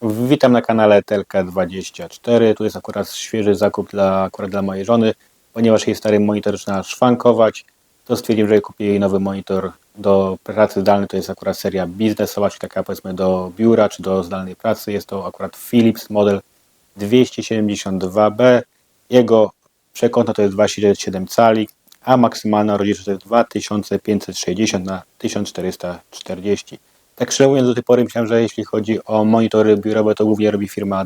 Witam na kanale Telka24. Tu jest akurat świeży zakup akurat dla mojej żony, ponieważ jej stary monitor zaczyna szwankować. To stwierdziłem, że kupię jej nowy monitor do pracy zdalnej. To jest akurat seria biznesowa, czy taka powiedzmy do biura, czy do zdalnej pracy. Jest to akurat Philips model 272B. Jego przekątna to jest 2,7 cali, a maksymalna rozdzielczość to jest 2560 na 1440. Tak szczerze mówiąc, do tej pory myślałem, że jeśli chodzi o monitory biurowe, to głównie robi firma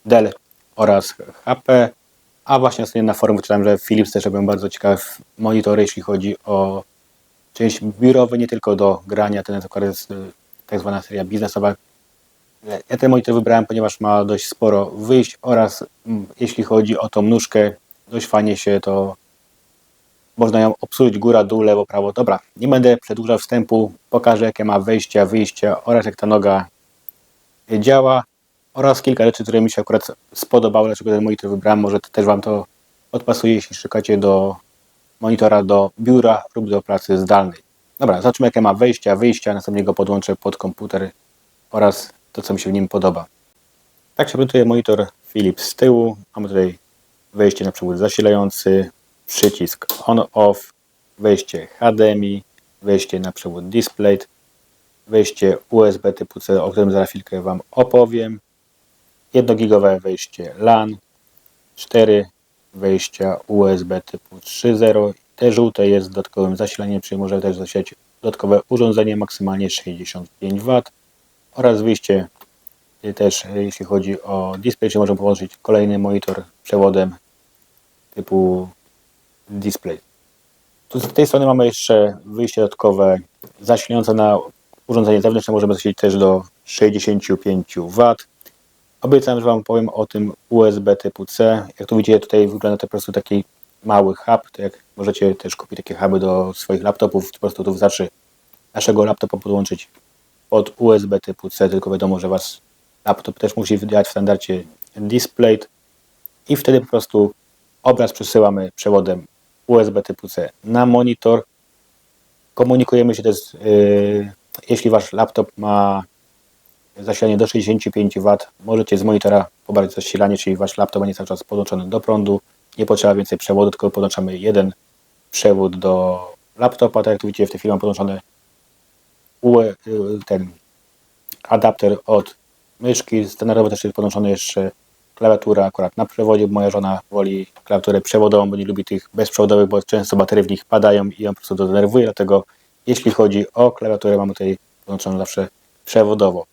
Dell oraz HP, a właśnie ostatnio na forum wyczytałem, że Philips też robią bardzo ciekawe monitory, jeśli chodzi o część biurowe, nie tylko do grania. Ten akurat jest tak zwana seria biznesowa. Ja ten monitor wybrałem, ponieważ ma dość sporo wyjść oraz jeśli chodzi o tą nóżkę, dość fajnie się to można ją obsłużyć góra, dół, lewo, prawo. Dobra, nie będę przedłużał wstępu, pokażę jakie ma wejścia, wyjścia oraz jak ta noga działa oraz kilka rzeczy, które mi się akurat spodobały, dlaczego ten monitor wybrałem. Może też Wam to odpasuje, jeśli szukacie do monitora do biura lub do pracy zdalnej. Dobra, zobaczmy jakie ma wejścia, wyjścia, następnie go podłączę pod komputer oraz to, co mi się w nim podoba. Tak się prezentuje monitor Philips z tyłu. Mamy tutaj wejście na przewód zasilający, przycisk on-off, wejście HDMI, wejście na przewód display, wejście USB typu C, o którym za chwilkę Wam opowiem, 1-gigowe wejście LAN, 4 wejścia USB typu 3.0, te żółte jest dodatkowym zasilaniem, czyli może też zasilać dodatkowe urządzenie, maksymalnie 65 W oraz wyjście też jeśli chodzi o display, czyli możemy połączyć kolejny monitor przewodem typu display. Tu z tej strony mamy jeszcze wyjście dodatkowe zasilające na urządzenie zewnętrzne. Możemy zasilić też do 65 W. Obiecałem, że Wam powiem o tym USB typu C. Jak tu widzicie, tutaj wygląda to po prostu taki mały hub. To jak możecie też kupić takie huby do swoich laptopów, po prostu tu wystarczy naszego laptopa podłączyć pod USB typu C, tylko wiadomo, że Was laptop też musi wydać w standardzie display i wtedy po prostu obraz przesyłamy przewodem USB typu C na monitor. Komunikujemy się też, jeśli Wasz laptop ma zasilanie do 65 W, możecie z monitora pobrać zasilanie, czyli Wasz laptop będzie cały czas podłączony do prądu. Nie potrzeba więcej przewodu, tylko podłączamy jeden przewód do laptopa. Tak jak tu widzicie, w tej chwili mam podłączony ten adapter od myszki. Standardowo też jest podłączony jeszcze klawiatura akurat na przewodzie, bo moja żona woli klawiaturę przewodową, bo nie lubi tych bezprzewodowych, bo często baterie w nich padają i ją po prostu to denerwuje, dlatego jeśli chodzi o klawiaturę, mamy tutaj podłączoną zawsze przewodowo.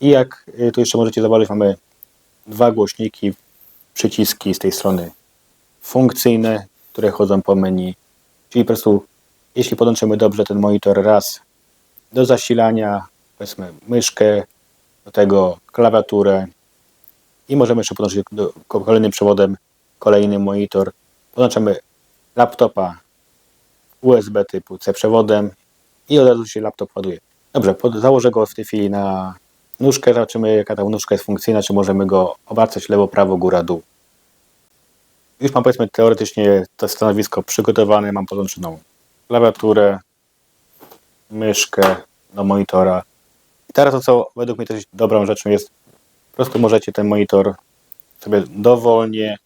I jak tu jeszcze możecie zobaczyć, mamy dwa głośniki, przyciski z tej strony funkcyjne, które chodzą po menu, czyli po prostu jeśli podłączymy dobrze ten monitor raz do zasilania, powiedzmy myszkę, do tego klawiaturę i możemy jeszcze podłączyć kolejnym przewodem kolejny monitor. Podłączamy laptopa USB typu C przewodem i od razu się laptop ładuje. Dobrze, założę go w tej chwili na nóżkę, zobaczymy jaka ta nóżka jest funkcyjna, czy możemy go obracać lewo, prawo, góra, dół. Już mam powiedzmy teoretycznie to stanowisko przygotowane, mam podłączoną klawiaturę, myszkę do monitora. I teraz to, co według mnie też dobrą rzeczą jest, po prostu możecie ten monitor sobie dowolnie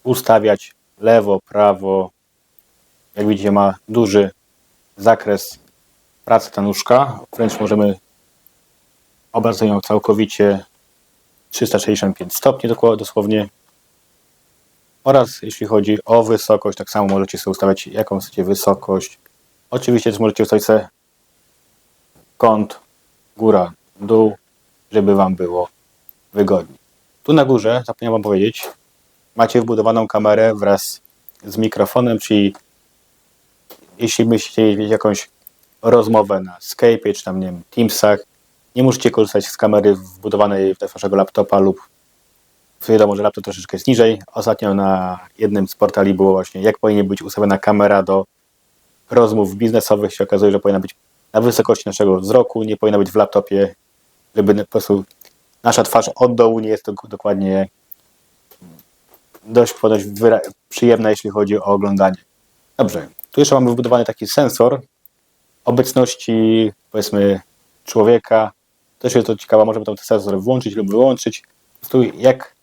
ustawiać lewo, prawo. Jak widzicie, ma duży zakres pracy ta nóżka. Wręcz możemy obracać ją całkowicie 365 stopni dosłownie. Oraz jeśli chodzi o wysokość, tak samo możecie sobie ustawiać jaką chcecie wysokość. Oczywiście też możecie ustawić sobie kąt góra, dół, żeby Wam było wygodniej. Tu na górze, zapomniałem Wam powiedzieć, macie wbudowaną kamerę wraz z mikrofonem, czyli jeśli byście chcieli mieć jakąś rozmowę na Skype'ie czy tam, nie wiem, Teamsach, nie musicie korzystać z kamery wbudowanej w Waszego laptopa lub wiadomo, że laptop troszeczkę jest niżej. Ostatnio na jednym z portali było właśnie, jak powinien być ustawiona kamera do rozmów biznesowych. Się okazuje, że powinna być na wysokości naszego wzroku, nie powinna być w laptopie, żeby po prostu nasza twarz od dołu nie jest to dokładnie dość przyjemna, jeśli chodzi o oglądanie. Dobrze, tu jeszcze mamy wbudowany taki sensor obecności, powiedzmy, człowieka Też jest to ciekawe, możemy ten sensor włączyć lub wyłączyć. Po prostu jak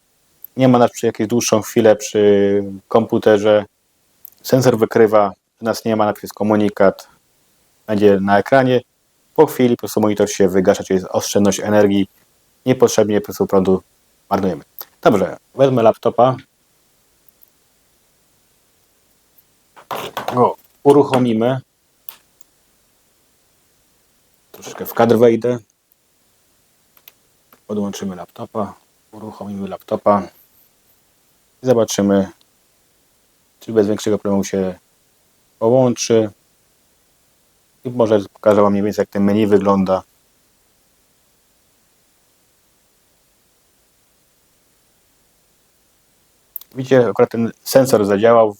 nie ma nas przy jakąś dłuższą chwilę przy komputerze, sensor wykrywa, że nas nie ma, najpierw jest komunikat, będzie na ekranie, po chwili po prostu monitor się wygasza, czyli jest oszczędność energii, niepotrzebnie po prostu prądu marnujemy. Dobrze, wezmę laptopa, go uruchomimy, troszeczkę w kadr wejdę, podłączymy laptopa, uruchomimy laptopa i zobaczymy, czy bez większego problemu się połączy i może pokażę Wam mniej więcej, jak ten menu wygląda. Widzicie, akurat ten sensor zadziałał,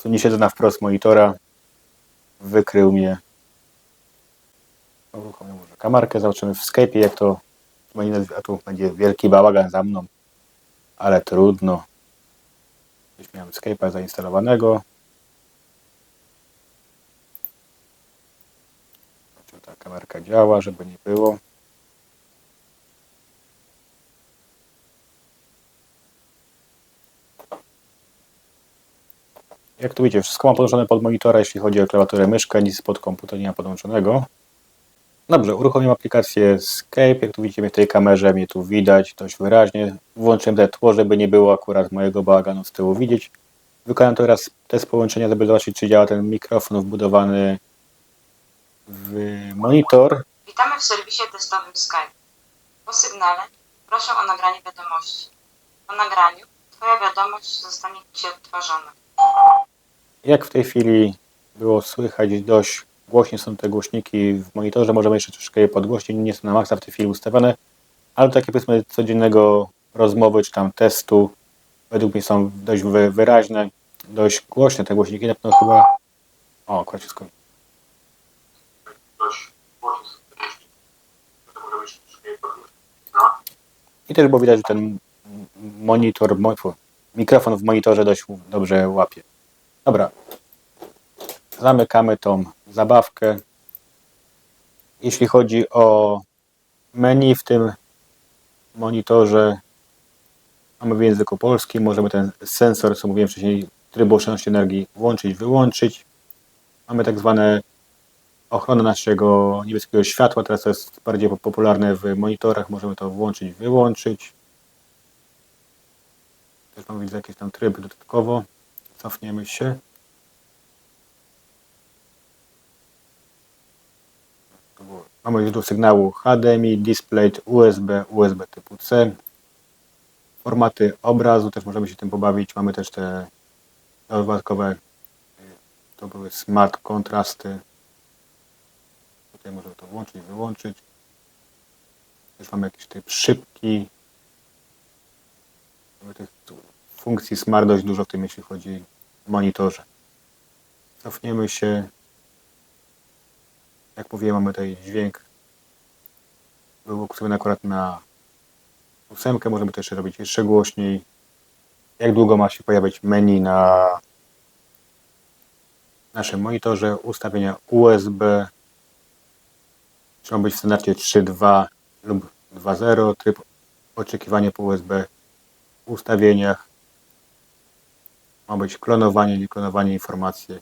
nie siedzę na wprost monitora, wykrył mnie. Uruchomię może kamerkę, zobaczymy w Skype'ie, jak to, a tu będzie wielki bałagan za mną, ale trudno. Już miałem Skype'a zainstalowanego. Ta kamerka działa, żeby nie było. Jak tu widzicie, wszystko mam podłączone pod monitora, jeśli chodzi o klawiaturę, myszkę, nic pod komputer nie ma podłączonego. Dobrze, uruchomiłem aplikację Skype, jak tu widzicie mnie w tej kamerze, mnie tu widać dość wyraźnie. Włączyłem te tło, żeby nie było akurat mojego bałaganu z tyłu widzieć. Wykonam teraz test połączenia, żeby zobaczyć, czy działa ten mikrofon wbudowany w monitor. Witamy w serwisie testowym Skype. Po sygnale proszę o nagranie wiadomości. Po nagraniu Twoja wiadomość zostanie Ci odtworzona. Jak w tej chwili było słychać, dość głośnie są te głośniki w monitorze, możemy jeszcze troszkę je podgłośnić, nie są na maksa w tej chwili ustawione, ale takie powiedzmy codziennego rozmowy czy tam testu według mnie są dość wyraźne, dość głośne te głośniki, na pewno chyba... O, akurat się skończyło. I też było widać, że ten monitor, mikrofon w monitorze dość dobrze łapie. Dobra, zamykamy tą zabawkę. Jeśli chodzi o menu w tym monitorze, mamy w języku polskim, możemy ten sensor, co mówiłem wcześniej, trybu oszczędności energii włączyć, wyłączyć. Mamy tak zwane ochronę naszego niebieskiego światła, teraz to jest bardziej popularne w monitorach, możemy to włączyć, wyłączyć. Też mamy widzę jakiś tam tryb dodatkowo. Cofniemy się. Mamy źródło sygnału HDMI, display, USB, USB typu C. Formaty obrazu, też możemy się tym pobawić. Mamy też te dodatkowe, to były smart kontrasty. Tutaj możemy to włączyć, wyłączyć. Też mamy jakiś typ szybki. Mamy tych funkcji smart dość dużo w tym, jeśli chodzi o monitorze. Cofniemy się. Jak mówiłem, mamy tutaj dźwięk. Był ustawiony akurat na 8. Możemy to jeszcze robić jeszcze głośniej. Jak długo ma się pojawiać menu na naszym monitorze. Ustawienia USB. Czy ma być w standardzie 3.2 lub 2.0. Tryb oczekiwania po USB. W ustawieniach. Ma być klonowanie, nie klonowanie informacji.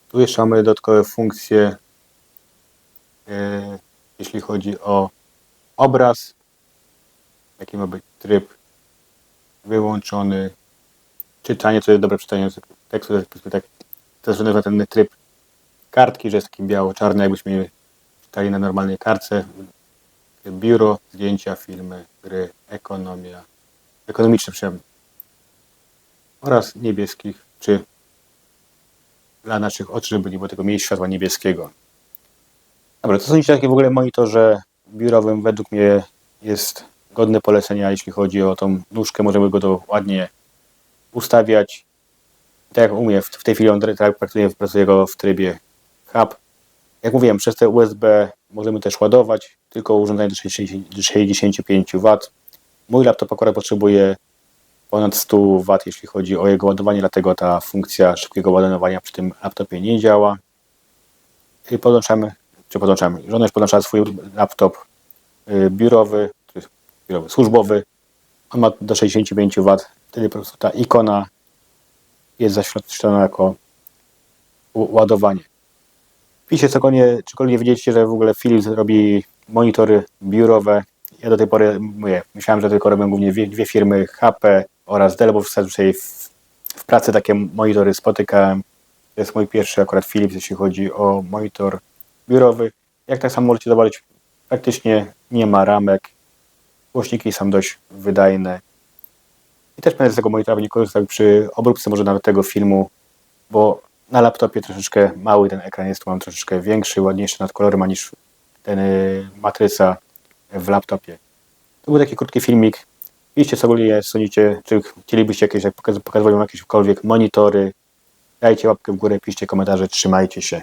Tu jeszcze mamy dodatkowe funkcje, jeśli chodzi o obraz. Jaki ma być tryb wyłączony. Czytanie, co jest dobre czytanie tekstu, tak, ze względu na ten tryb kartki, że jest taki biało-czarny, jakbyśmy czytali na normalnej kartce. Biuro, zdjęcia, filmy, gry, ekonomia, ekonomiczne przynajmniej. Oraz niebieskich, czy dla naszych oczu, żeby nie było tego miejsca światła niebieskiego. Dobra, to są takie w ogóle monitorze biurowym. Według mnie jest godne polecenia, jeśli chodzi o tą nóżkę. Możemy go to ładnie ustawiać. Tak jak umiem, w tej chwili on pracuje go w trybie hub. Jak mówiłem, przez te USB możemy też ładować, tylko urządzenie do 65 W. Mój laptop akurat potrzebuje ponad 100 W, jeśli chodzi o jego ładowanie, dlatego ta funkcja szybkiego ładowania przy tym laptopie nie działa. I żona już podłączała swój laptop biurowy, to jest biurowy, służbowy. On ma do 65 W, wtedy po prostu ta ikona jest zaświetlona jako ładowanie. Piszcie cokolwiek wiedzieliście, że w ogóle Philips robi monitory biurowe. Ja do tej pory myślałem, że tylko robią głównie dwie firmy, HP oraz Dell, bo w pracy takie monitory spotykałem. To jest mój pierwszy akurat Philips, jeśli chodzi o monitor biurowy. Jak tak samo możecie zobaczyć, praktycznie nie ma ramek. Głośniki są dość wydajne. I też będę z tego monitora nie korzystał przy obróbce może nawet tego filmu, bo na laptopie troszeczkę mały ten ekran jest, tu mam troszeczkę większy, ładniejszy nadkolory ma niż ten matryca w laptopie. To był taki krótki filmik. Piszcie co ogólnie sądzicie, czy chcielibyście jakieś, jak pokazywać wam jakiekolwiek monitory. Dajcie łapkę w górę, piszcie komentarze, trzymajcie się.